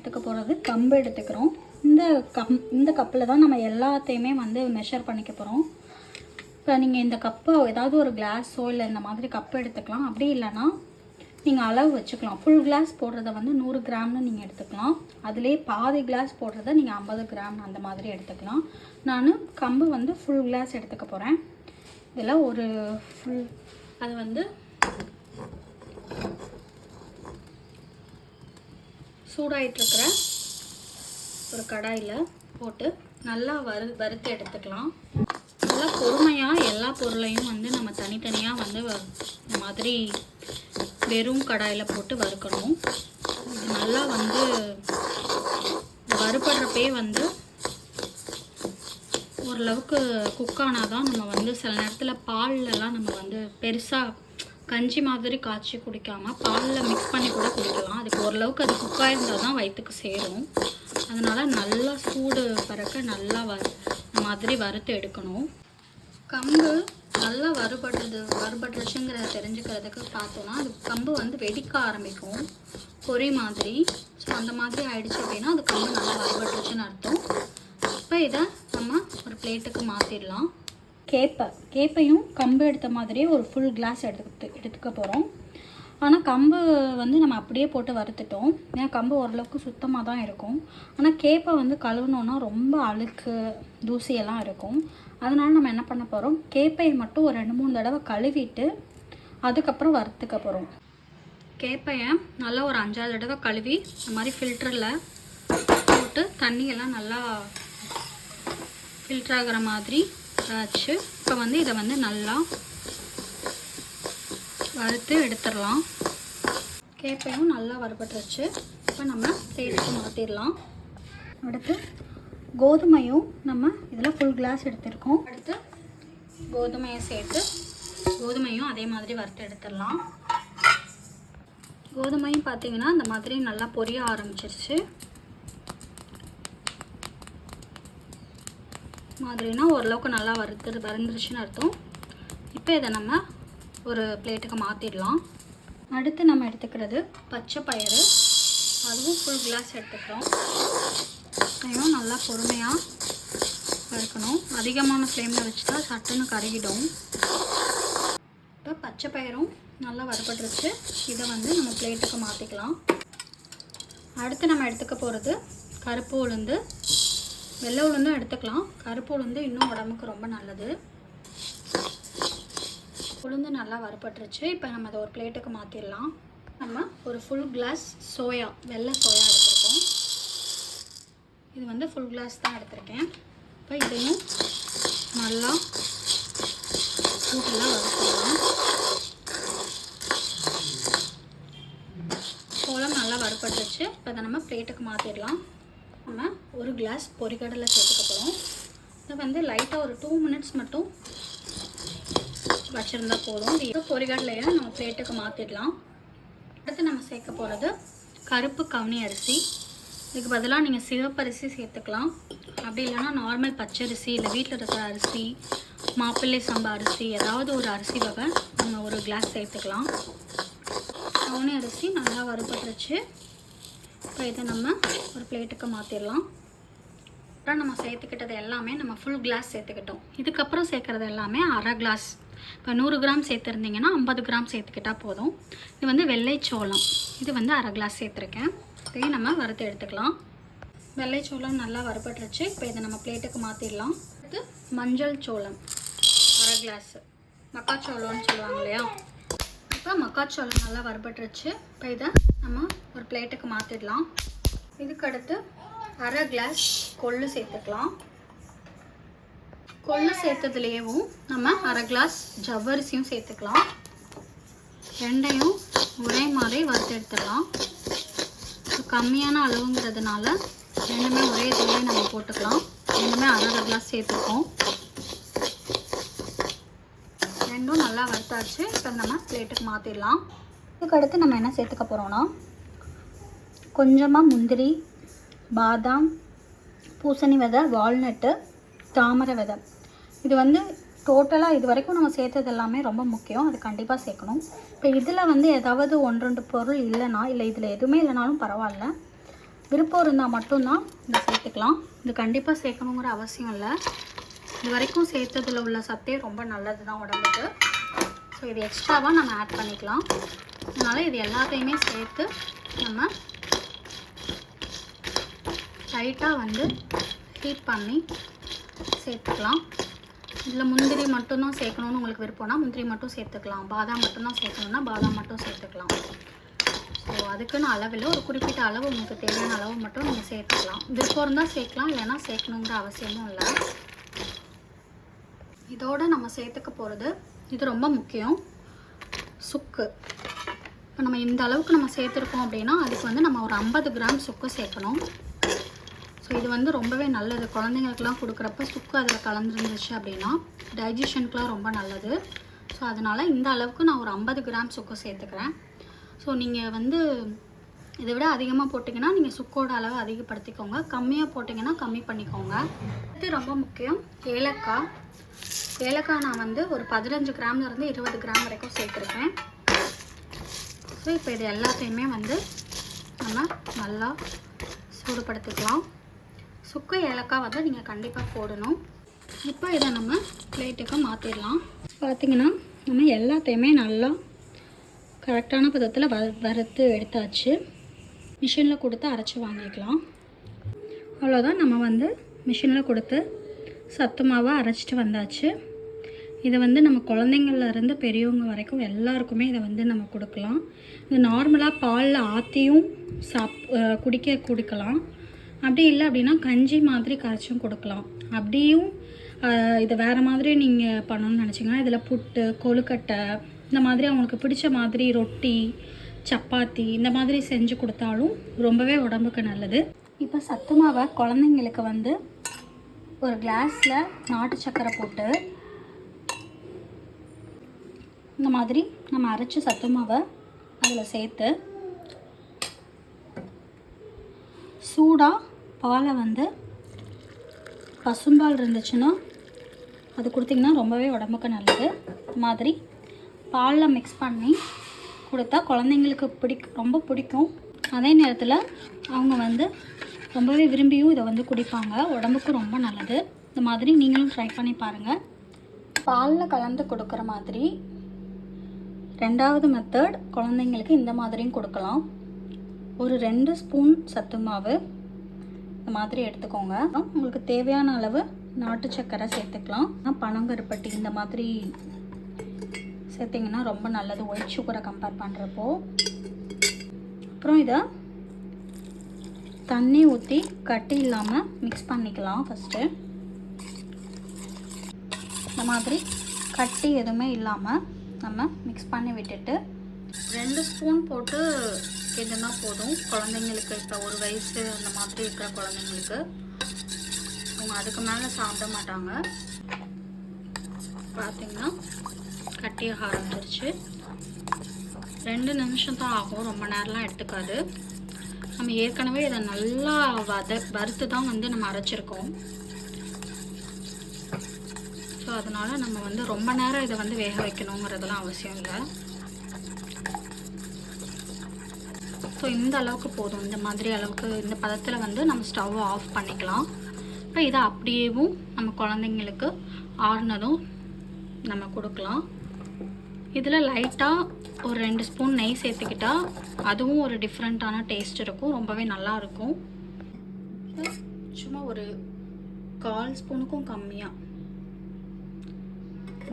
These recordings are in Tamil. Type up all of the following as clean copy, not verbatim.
எடுத்துக்க போகிறது கம்பு எடுத்துக்கிறோம். இந்த கப்பில் தான் நம்ம எல்லாத்தையுமே வந்து மெஷர் பண்ணிக்க போகிறோம். இப்போ நீங்கள் இந்த கப்பு ஏதாவது ஒரு கிளாஸோ இல்லை இந்த மாதிரி கப்பு எடுத்துக்கலாம். அப்படி இல்லைன்னா நீங்கள் அளவு வச்சுக்கலாம். ஃபுல் கிளாஸ் போடுறத வந்து 100 கிராம்னு நீங்கள் எடுத்துக்கலாம். அதிலே பாதி கிளாஸ் போடுறத நீங்கள் 50 கிராம் அந்த மாதிரி எடுத்துக்கலாம். நான் கம்பு வந்து ஃபுல் கிளாஸ் எடுத்துக்க போகிறேன். இதில் ஒரு ஃபுல் அது வந்து சூடாயிட்டிருக்கிற ஒரு கடாயில் போட்டு நல்லா வறுத்து எடுத்துக்கலாம். நல்லா பொறுமையாக எல்லா பொருளையும் வந்து நம்ம தனித்தனியாக வந்து இந்த மாதிரி வெறும் கடாயில் போட்டு வறுக்கணும். இது நல்லா வந்து வறுபடுறப்பே வந்து ஓரளவுக்கு குக்கானால் தான் நம்ம வந்து சில நேரத்தில் பால்லலாம் நம்ம வந்து பெருசாக கஞ்சி மாதிரி காய்ச்சி குடிக்காமல் பாலில் மிக்ஸ் பண்ணி கூட குடிக்கலாம். அதுக்கு ஓரளவுக்கு அது குக்காக இருந்தால் தான் வயிற்றுக்கு சேரும். அதனால் நல்லா சூடு பறக்க நல்லா மாதிரி வறுத்து எடுக்கணும். கம்பு நல்லா வறுபட்டுருச்சுங்கிறத தெரிஞ்சுக்கிறதுக்கு பார்த்தோன்னா அது கம்பு வந்து வெடிக்க ஆரம்பிக்கும் பொரி மாதிரி. ஸோ அந்த மாதிரி ஆயிடுச்சு அப்படின்னா அது கம்பு நல்லா வறுபட்டுருச்சுன்னு அர்த்தம். இப்போ இதை நம்ம ஒரு பிளேட்டுக்கு மாற்றிடலாம். கேப்பையும் கம்பு எடுத்த மாதிரியே ஒரு ஃபுல் கிளாஸ் எடுத்துக்க போகிறோம். ஆனால் கம்பு வந்து நம்ம அப்படியே போட்டு வறுத்துட்டோம். ஏன்னா கம்பு ஓரளவுக்கு சுத்தமாக தான் இருக்கும். ஆனால் கேப்பை வந்து கழுவுனோன்னா ரொம்ப அழுக்கு தூசியெல்லாம் இருக்கும். அதனால நம்ம என்ன பண்ண போகிறோம், கேப்பையை மட்டும் ஒரு 2-3 தடவை கழுவிட்டு அதுக்கப்புறம் வறுத்துக்க போகிறோம். கேப்பையை நல்லா ஒரு 5-6 தடவை கழுவி இந்த மாதிரி ஃபில்டரில் போட்டு தண்ணியெல்லாம் நல்லா ஃபில்டர் ஆகிற மாதிரி ஆச்சு. இப்போ வந்து இதை வந்து நல்லா வறுத்து எடுத்துடலாம். கேப்பையும் நல்லா வறுபட்டுருச்சு. இப்போ நம்ம பிளேட்டுக்கு மாற்றிடலாம். அடுத்து கோதுமையும் நம்ம இதில் ஃபுல் கிளாஸ் எடுத்துருக்கோம். அடுத்து கோதுமையை சேர்த்து கோதுமையும் அதே மாதிரி வறுத்து எடுத்துடலாம். கோதுமையும் பார்த்திங்கன்னா இந்த மாதிரி நல்லா பொரிய ஆரம்பிச்சிருச்சு. மாதிரினா ஓரளவுக்கு நல்லா வறுந்துருச்சுன்னு அர்த்தம். இப்போ இதை நம்ம ஒரு பிளேட்டுக்கு மாற்றிடலாம். அடுத்து நம்ம எடுத்துக்கிறது பச்சை பயிறு. அதுவும் ஃபுல் கிளாஸ் எடுத்துக்கிறோம். அதையும் நல்லா பொறுமையாக வறுக்கணும். அதிகமான ஃப்ளேமில் வச்சுட்டா சட்டுன்னு கருகிடும். இப்போ பச்சை பயிரும் நல்லா வறுபட்டுருச்சு. இதை வந்து நம்ம பிளேட்டுக்கு மாற்றிக்கலாம். அடுத்து நம்ம எடுத்துக்க போகிறது கருப்பு உளுந்து. வெள்ளை உளுந்தும் எடுத்துக்கலாம். கருப்பு உளுந்து இன்னும் உடம்புக்கு ரொம்ப நல்லது. உளுந்து நல்லா வறுபட்டுருச்சு. இப்போ நம்ம அதை ஒரு பிளேட்டுக்கு மாற்றிடலாம். நம்ம ஒரு ஃபுல் கிளாஸ் சோயா, வெள்ளை சோயா எடுத்துருக்கோம். இது வந்து ஃபுல் கிளாஸ் தான் எடுத்திருக்கேன். இப்போ இதையும் நல்லா சூட்டெல்லாம் வறுத்துடலாம். சோளம் நல்லா வறுபட்டுருச்சு. இப்போ இதை நம்ம பிளேட்டுக்கு மாற்றிடலாம். நம்ம ஒரு கிளாஸ் பொரிக்கடலை சேர்த்துக்க போகிறோம். இதை வந்து லைட்டாக ஒரு 2 மினிட்ஸ் மட்டும் வச்சுருந்தா போதும். இது பொரிகடலையை நம்ம பிளேட்டுக்கு மாற்றிடலாம். அடுத்து நம்ம சேர்க்க போகிறது கருப்பு கவுனி அரிசி. இதுக்கு பதிலாக நீங்கள் சிவப்பரிசி சேர்த்துக்கலாம். அப்படி இல்லைன்னா நார்மல் பச்சரிசி இல்லை வீட்டில் இருக்கிற அரிசி, மாப்பிள்ளை சம்பா அரிசி, ஏதாவது ஒரு அரிசி வகை நம்ம ஒரு கிளாஸ் சேர்த்துக்கலாம். கவுனி அரிசி நல்லா வறுபட்டுருச்சு. இப்போ இதை நம்ம ஒரு பிளேட்டுக்கு மாற்றிடலாம். அப்புறம் நம்ம சேர்த்துக்கிட்டது எல்லாமே நம்ம ஃபுல் கிளாஸ் சேர்த்துக்கிட்டோம். இதுக்கப்புறம் சேர்க்குறது எல்லாமே அரை கிளாஸ். இப்போ 100 கிராம் சேர்த்துருந்தீங்கன்னா 50 கிராம் சேர்த்துக்கிட்டால் போதும். இது வந்து வெள்ளை சோளம். இது வந்து அரை கிளாஸ் சேர்த்துருக்கேன். இதையும் நம்ம வறுத்து எடுத்துக்கலாம். வெள்ளை சோளம் நல்லா வறுபட்டுருச்சு. இப்போ இதை நம்ம பிளேட்டுக்கு மாற்றிடலாம். அடுத்து மஞ்சள் சோளம் அரை கிளாஸு. மக்காச்சோளம்னு சொல்லுவாங்க இல்லையா. இப்போ மக்காச்சோளம் நல்லா வறுபட்டுருச்சு. இப்போ இதை நம்ம ஒரு பிளேட்டுக்கு மாற்றிடலாம். இதுக்கடுத்து அரை கிளாஸ் கொள்ளு சேர்த்துக்கலாம். கொள்ளு சேர்த்ததுலேயும் நம்ம அரை கிளாஸ் ஜவ்வரிசியும் சேர்த்துக்கலாம். ரெண்டையும் ஒரே மாதிரி வறுத்து எடுத்துடலாம். கம்மியான அளவுங்கிறதுனால ரெண்டுமே ஒரே இதுலேயே நம்ம போட்டுக்கலாம். ரெண்டுமே அரை கிளாஸ் சேர்த்துருக்கோம். ரெண்டும் நல்லா வறுத்தாச்சு. இப்போ நம்ம பிளேட்டுக்கு மாற்றிடலாம். இதுக்கடுத்து நம்ம என்ன சேர்த்துக்க போகிறோன்னா கொஞ்சமாக முந்திரி, பாதாம், பூசணி விதை, வால்நட்டு, தாமரை விதை. இது வந்து டோட்டலாக இது வரைக்கும் நம்ம சேர்த்தது எல்லாமே ரொம்ப முக்கியம். அது கண்டிப்பாக சேர்க்கணும். இப்போ இதில் வந்து ஏதாவது 1-2 பொருள் இல்லைனா, இல்லை இதில் எதுவுமே இல்லைனாலும் பரவாயில்ல, விருப்பம் இருந்தால் மட்டும்தான் இதை சேர்த்துக்கலாம். இது கண்டிப்பாக சேர்க்கணுங்கிற அவசியம் இல்லை. இது வரைக்கும் சேர்த்ததில் உள்ள சத்தே ரொம்ப நல்லது தான் உடம்புக்கு. ஸோ இது எக்ஸ்ட்ராவாக நம்ம ஆட் பண்ணிக்கலாம். அதனால் இது எல்லாத்தையுமே சேர்த்து நம்ம லைட்டாக வந்து ஹீட் பண்ணி சேர்த்துக்கலாம். இதில் முந்திரி மட்டும்தான் சேர்க்கணுன்னு உங்களுக்கு விருப்பம்னா முந்திரி மட்டும் சேர்த்துக்கலாம். பாதாம் மட்டும்தான் சேர்க்கணுன்னா பாதாம் மட்டும் சேர்த்துக்கலாம். ஸோ அதுக்குன்னு அளவில் ஒரு குறிப்பிட்ட அளவு உங்களுக்கு தேவையான அளவு மட்டும் நீங்கள் சேர்த்துக்கலாம். விருப்பம் இருந்தால் சேர்க்கலாம், இல்லைன்னா சேர்க்கணுங்கிற அவசியமும் இல்லை. இதோடு நம்ம சேர்த்துக்க போகிறது, இது ரொம்ப முக்கியம், சுக்கு. இப்போ நம்ம இந்த அளவுக்கு நம்ம சேர்த்துருக்கோம் அப்படின்னா அதுக்கு வந்து நம்ம ஒரு 50 கிராம் சுக்கு சேர்க்கணும். ஸோ இது வந்து ரொம்பவே நல்லது. குழந்தைங்களுக்குலாம் கொடுக்குறப்ப சுக்கு அதில் கலந்துருந்துச்சு அப்படின்னா டைஜஷனுக்குலாம் ரொம்ப நல்லது. ஸோ அதனால் இந்த அளவுக்கு நான் ஒரு 50 கிராம் சுக்கு சேர்த்துக்கிறேன். ஸோ நீங்கள் வந்து இதை விட அதிகமாக போட்டிங்கன்னா நீங்கள் சுக்கோட அளவு அதிகப்படுத்திக்கோங்க, கம்மியாக போட்டிங்கன்னா கம்மி பண்ணிக்கோங்க. இது ரொம்ப முக்கியம், ஏலக்காய். ஏலக்காய் நான் வந்து ஒரு 15 கிராம்லேருந்து 20 கிராம் வரைக்கும் சேர்த்துருக்கேன். ஸோ இப்போ இது எல்லாத்தையுமே வந்து நம்ம நல்லா சூடுபடுத்திக்கலாம். சுக்கு ஏலக்காய் வந்து நீங்கள் கண்டிப்பாக போடணும். இப்போ இதை நம்ம பிளேட்டுக்கு மாற்றிடலாம். பார்த்திங்கன்னா நம்ம எல்லாத்தையுமே நல்லா கரெக்டான பதத்தில் வறுத்து எடுத்தாச்சு. மிஷினில் கொடுத்து அரைச்சி வாங்கிக்கலாம். அவ்வளோதான், நம்ம வந்து மிஷினில் கொடுத்து சத்து மாவை அரைச்சிட்டு வந்தாச்சு. இதை வந்து நம்ம குழந்தைங்கள்லேருந்து பெரியவங்க வரைக்கும் எல்லாருக்குமே இதை வந்து நம்ம கொடுக்கலாம். இது நார்மலாக பாலில் ஆற்றியும் குடிக்கலாம். அப்படி இல்லை அப்படின்னா கஞ்சி மாதிரி கரைச்சும் கொடுக்கலாம். அப்படியும் இதை வேறு மாதிரி நீங்கள் பண்ணணும்னு நினச்சிங்கன்னா இதில் புட்டு, கொழுக்கட்டை, இந்த மாதிரி அவங்களுக்கு பிடிச்ச மாதிரி ரொட்டி, சப்பாத்தி இந்த மாதிரி செஞ்சு கொடுத்தாலும் ரொம்பவே உடம்புக்கு நல்லது. இப்போ சத்து மாவை குழந்தைங்களுக்கு வந்து ஒரு கிளாஸில் நாட்டு சக்கரை போட்டு இந்த மாதிரி நம்ம அரைச்சி சத்து மாவை அதில் சேர்த்து சூடாக பாலை வந்து பசும்பால் இருந்துச்சுன்னா அது கொடுத்திங்கன்னா ரொம்பவே உடம்புக்கு நல்லது. இந்த மாதிரி பாலில் மிக்ஸ் பண்ணி கொடுத்தா குழந்தைங்களுக்கு ரொம்ப பிடிக்கும். அதே நேரத்தில் அவங்க வந்து ரொம்பவே விரும்பியும் இதை வந்து குடிப்பாங்க. உடம்புக்கு ரொம்ப நல்லது. இந்த மாதிரி நீங்களும் ட்ரை பண்ணி பாருங்கள். பாலில் கலந்து கொடுக்குற மாதிரி ரெண்டாவது மெத்தட் குழந்தைங்களுக்கு இந்த மாதிரியும் கொடுக்கலாம். ஒரு 2 ஸ்பூன் சத்து மாவு இந்த மாதிரி எடுத்துக்கோங்க. உங்களுக்கு தேவையான அளவு நாட்டு சக்கரை சேர்த்துக்கலாம். பனங்கருப்பட்டி இந்த மாதிரி சேர்த்திங்கன்னா ரொம்ப நல்லது ஒயிட் சுகரை கம்பேர் பண்ணுறப்போ. அப்புறம் இதை தண்ணி ஊற்றி கட்டி இல்லாமல் மிக்ஸ் பண்ணிக்கலாம். ஃபஸ்ட்டு இந்த மாதிரி கட்டி எதுவுமே இல்லாமல் நம்ம மிக்ஸ் பண்ணி விட்டுட்டு 2 ஸ்பூன் போட்டு கிண்டுனா போதும். குழந்தைங்களுக்கு இப்போ 1 வயசு அந்த மாதிரி இருக்கிற குழந்தைங்களுக்கு அவங்க அதுக்கு மேலே சாப்பிட மாட்டாங்க. பார்த்திங்கன்னா கட்டியாக ஆரம்பிச்சிருச்சு. 2 நிமிஷம் தான் ஆகும், ரொம்ப நேரம்லாம் எடுத்துக்காது. நம்ம ஏற்கனவே இதை நல்லா வறுத்து தான் வந்து நம்ம அரைச்சிருக்கோம். ஸோ அதனால் நம்ம வந்து ரொம்ப நேரம் இதை வந்து வேக வைக்கணுங்கிறதுலாம் அவசியம் இல்லை. ஸோ இந்த அளவுக்கு போதும். இந்த மாதிரி அளவுக்கு இந்த பதத்தில் வந்து நம்ம ஸ்டவ்வை ஆஃப் பண்ணிக்கலாம். இப்போ இதை அப்படியேவும் நம்ம குழந்தைங்களுக்கு ஆறுனதும் நம்ம கொடுக்கலாம். இதில் லைட்டாக ஒரு 2 ஸ்பூன் நெய் சேர்த்துக்கிட்டால் அதுவும் ஒரு டிஃப்ரெண்ட்டான டேஸ்ட் இருக்கும், ரொம்பவே நல்லாயிருக்கும். சும்மா ஒரு 1/4 ஸ்பூனுக்கும் கம்மியாக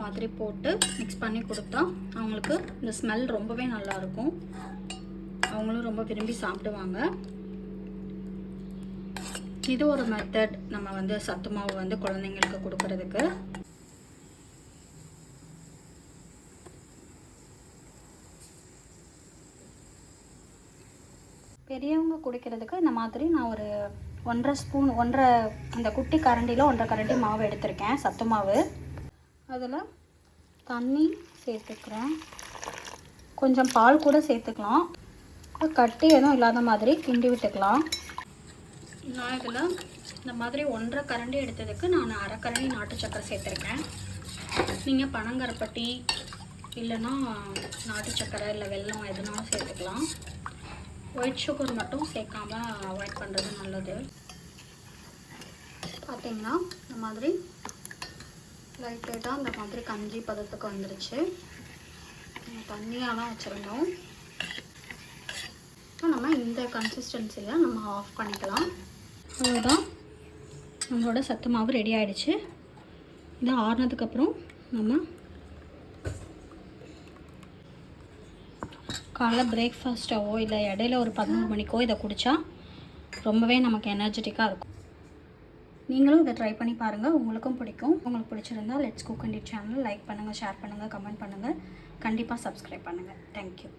மாதிரி போட்டு மிக்ஸ் பண்ணி கொடுத்தா அவங்களுக்கு இந்த ஸ்மெல் ரொம்பவே நல்லாயிருக்கும். அவங்களும் ரொம்ப விரும்பி சாப்பிடுவாங்க. இது ஒரு மெத்தட் நம்ம வந்து சத்து மாவு வந்து குழந்தைங்களுக்கு கொடுக்கறதுக்கு. பெரியவங்க குடிக்கிறதுக்கு இந்த மாதிரி நான் ஒரு 1.5 ஸ்பூன் அந்த குட்டி கரண்டியில் 1.5 கரண்டி மாவு எடுத்திருக்கேன், சத்து மாவு. அதில் தண்ணி சேர்த்துக்கிறேன், கொஞ்சம் பால் கூட சேர்த்துக்கலாம். கட்டி எதுவும் இல்லாத மாதிரி கிண்டி விட்டுக்கலாம். நான் இதில் இந்த மாதிரி 1.5 கரண்டி எடுத்ததுக்கு நான் 1/2 கரண்டி நாட்டு சக்கரை சேர்த்துருக்கேன். நீங்கள் பனங்கருப்பட்டி இல்லைன்னா நாட்டு சக்கரை இல்லை வெல்லம் எதுனாலும் சேர்த்துக்கலாம். ஒயிட் சுகர் மட்டும் சேர்க்காம அவாய்ட் பண்ணுறது நல்லது. பார்த்திங்கன்னா இந்த மாதிரி லைட்டாக இந்த மாதிரி கஞ்சி பதத்துக்கு வந்துருச்சு. தண்ணியாக தான் வச்சுருந்தோம். நம்ம இந்த கன்சிஸ்டன்சியில் நம்ம ஆஃப் பண்ணிக்கலாம். அவ்வளோதான், நம்மளோட சத்து மாவு ரெடி ஆகிடுச்சு. இதை ஆறுனதுக்கப்புறம் நம்ம காலைல பிரேக்ஃபாஸ்ட்டாவோ இல்லை இடையில ஒரு 11 மணிக்கோ இதை குடித்தா ரொம்பவே நமக்கு எனர்ஜெட்டிக்காக இருக்கும். நீங்களும் இதை ட்ரை பண்ணி பாருங்கள், உங்களுக்கும் பிடிக்கும். உங்களுக்கு பிடிச்சிருந்தா let's cook and eat channel like பண்ணுங்கள், ஷேர் பண்ணுங்கள், கமெண்ட் பண்ணுங்கள், கண்டிப்பாக சப்ஸ்கிரைப் பண்ணுங்கள். தேங்க்யூ.